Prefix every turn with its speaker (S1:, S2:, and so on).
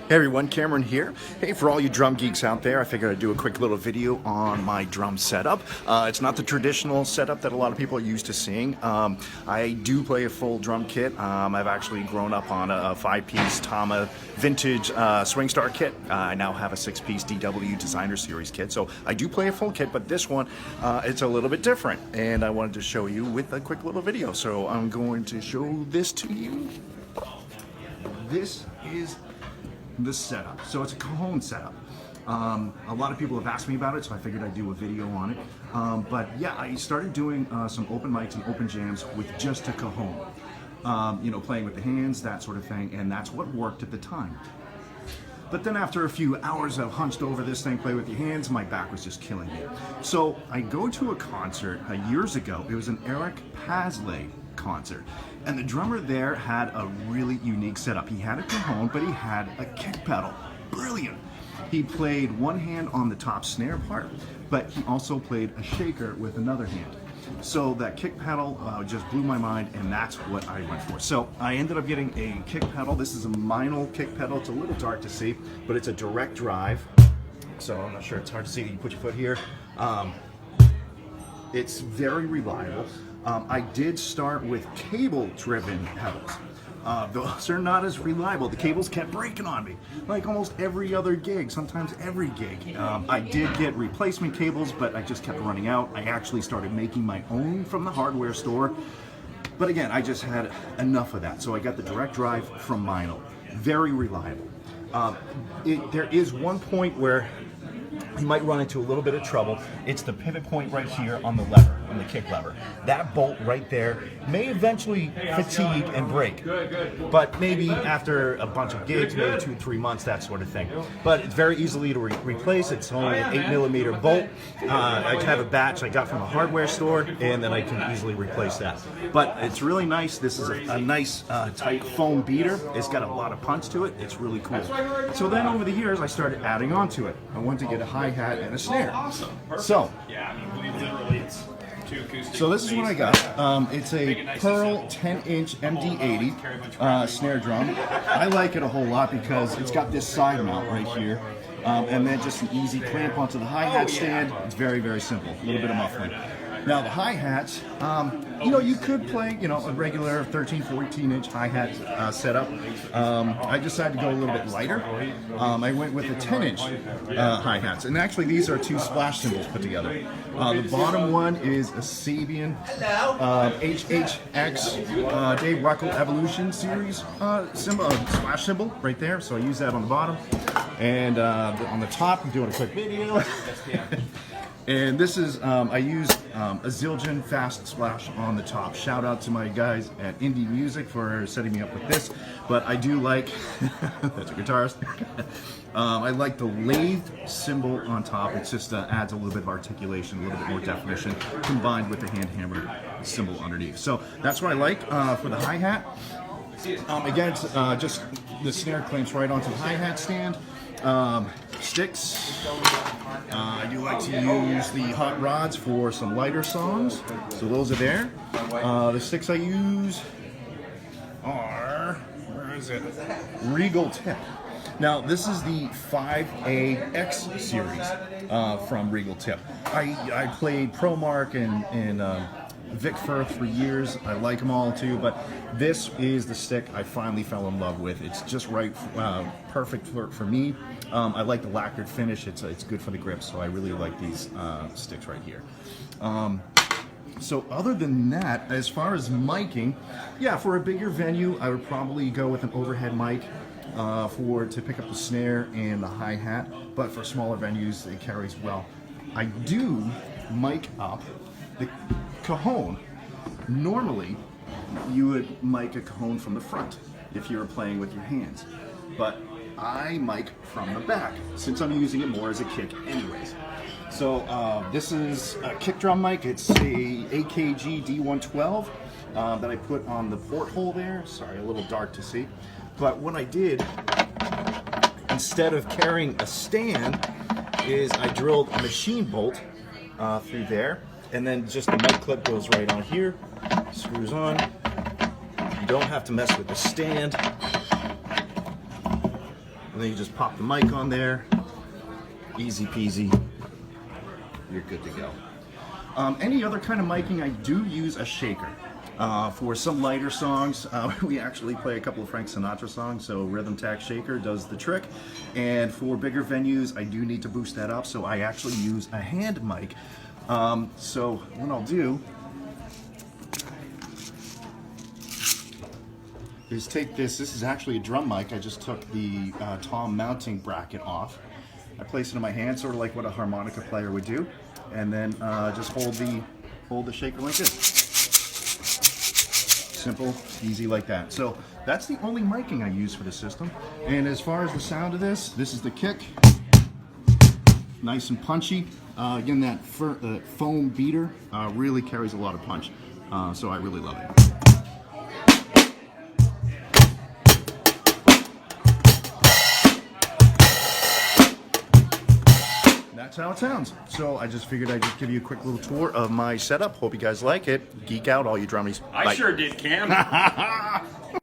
S1: Hey everyone, Cameron here. Hey, for all you drum geeks out there, I figured I'd do a quick little video on my drum setup. It's not the traditional setup that a lot of people are used to seeing. I do play a full drum kit. I've actually grown up on a 5-piece Tama vintage swing star kit. I now have a 6-piece DW Designer Series kit, so I do play a full kit, but this one, it's a little bit different, and I wanted to show you with a quick little video. So I'm going to show this to you. This is the setup. So it's a Cajon setup. A lot of people have asked me about it, so I figured I'd do a video on it. But yeah, I started doing some open mics and open jams with just a Cajon. You know, playing with the hands, that sort of thing, and that's what worked at the time. But then after a few hours of hunched over this thing, play with your hands, my back was just killing me. So I go to a concert years ago. It was an Eric Paslay concert, and the drummer there had a really unique setup. He had a Cajon, but he had a kick pedal. Brilliant. He played one hand on the top snare part, but he also played a shaker with another hand. So that kick pedal just blew my mind, and that's what I went for. So I ended up getting a kick pedal. This is a Meinl kick pedal. It's a little dark to see, but it's a direct drive. So I'm not sure, it's hard to see. You put your foot here. It's very reliable. I did start with cable-driven pedals. Those are not as reliable. The cables kept breaking on me, like almost every other gig, sometimes every gig. I did get replacement cables, but I just kept running out. I actually started making my own from the hardware store. But again, I just had enough of that. So I got the direct drive from Meinl. Very reliable. There is one point where you might run into a little bit of trouble. It's the pivot point right here on the lever, on the kick lever. That bolt right there may eventually fatigue and break, but maybe after a bunch of gigs, maybe 2-3 months, that sort of thing. But it's very easily to replace. It's only an 8mm bolt. I have a batch I got from a hardware store, and then I can easily replace that. But it's really nice. This is a nice tight foam beater. It's got a lot of punch to it. It's really cool. So then over the years, I started adding on to it. I wanted to get a hi-hat and a snare.
S2: Awesome.
S1: So,
S2: yeah, I mean, literally, it's two acoustic.
S1: So this is what I got. It's a Pearl 10-inch MD80 snare drum. I like it a whole lot because it's got this side mount right here, and then just an easy clamp onto the hi-hat stand. It's very, very simple. A little bit of muffling. Now the hi-hats, you know, you could play, you know, a regular 13, 14-inch hi-hat setup. I decided to go a little bit lighter. I went with a 10-inch hi-hats, and actually these are two splash cymbals put together. The bottom one is a Sabian HHX Dave Weckl Evolution Series splash cymbal right there. So I use that on the bottom, and on the top, I'm doing a quick video. And this is, I use a Zildjian Fast Splash on the top. Shout out to my guys at Indie Music for setting me up with this. But I do like, that's a guitarist. I like the lathed cymbal on top. It just adds a little bit of articulation, a little bit more definition, combined with the hand-hammered cymbal underneath. So that's what I like for the hi-hat. Again, it's just the snare clamps right onto the hi-hat stand. Sticks. I do like to use the hot rods for some lighter songs, so those are there. The sticks I use are, where is it? Regal Tip. Now this is the 5AX series from Regal Tip. I played Pro Mark and Vic Firth for years. I like them all too, but this is the stick I finally fell in love with. It's just right, perfect for me. I like the lacquered finish. It's good for the grip, so I really like these sticks right here. So other than that, as far as miking, yeah, for a bigger venue, I would probably go with an overhead mic to pick up the snare and the hi-hat, but for smaller venues, it carries well. I do mic up the Cajon. Normally, you would mic a Cajon from the front if you were playing with your hands, but I mic from the back since I'm using it more as a kick anyways. So this is a kick drum mic. It's a AKG D112 that I put on the porthole there. Sorry, a little dark to see. But what I did, instead of carrying a stand, is I drilled a machine bolt through there, and then just the mic clip goes right on here, screws on. You don't have to mess with the stand. And then you just pop the mic on there. Easy peasy. You're good to go. Any other kind of miking, I do use a shaker. For some lighter songs, we actually play a couple of Frank Sinatra songs, so Rhythm Tack Shaker does the trick. And for bigger venues, I do need to boost that up, so I actually use a hand mic. So what I'll do is take this is actually a drum mic. I just took the tom mounting bracket off. I place it in my hand, sort of like what a harmonica player would do, and then just hold the shaker like this. Simple, easy like that. So that's the only miking I use for the system. And as far as the sound of this is the kick. Nice and punchy. Again, that foam beater really carries a lot of punch. So I really love it. That's how it sounds. So I just figured I'd just give you a quick little tour of my setup. Hope you guys like it. Geek out, all you drummies.
S2: I sure did, Cam.